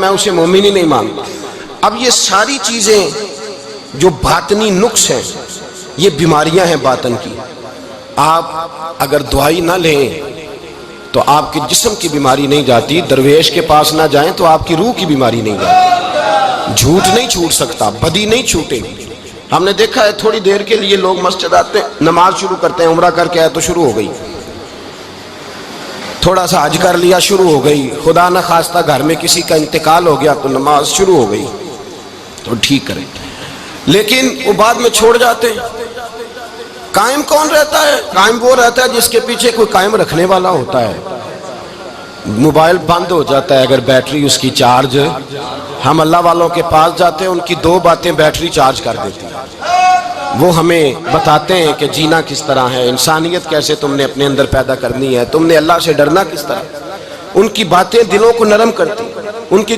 میں اسے مومن ہی نہیں مانتا۔ اب یہ ساری چیزیں جو باطنی نقص ہیں، یہ بیماریاں ہیں باطن کی۔ آپ اگر دوائی نہ لیں تو آپ کے جسم کی بیماری نہیں جاتی، درویش کے پاس نہ جائیں تو آپ کی روح کی بیماری نہیں جاتی۔ جھوٹ نہیں چھوٹ سکتا، بدی نہیں چھوٹے گی۔ ہم نے دیکھا ہے تھوڑی دیر کے لیے لوگ مسجد آتے ہیں، نماز شروع کرتے ہیں، عمرہ کر کے آئے تو شروع ہو گئی، تھوڑا سا حج کر لیا شروع ہو گئی، خدا نہ خواستہ گھر میں کسی کا انتقال ہو گیا تو نماز شروع ہو گئی، تو ٹھیک کریں، لیکن وہ بعد میں چھوڑ جاتے ہیں۔ قائم کون رہتا ہے؟ قائم وہ رہتا ہے جس کے پیچھے کوئی قائم رکھنے والا ہوتا ہے۔ موبائل بند ہو جاتا ہے اگر بیٹری اس کی چارج، ہم اللہ والوں کے پاس جاتے ہیں، ان کی 2 باتیں بیٹری چارج کر دیتی ہیں۔ وہ ہمیں بتاتے ہیں کہ جینا کس طرح ہے، انسانیت کیسے تم نے اپنے اندر پیدا کرنی ہے، تم نے اللہ سے ڈرنا کس طرح۔ ان کی باتیں دلوں کو نرم کرتی، ان کی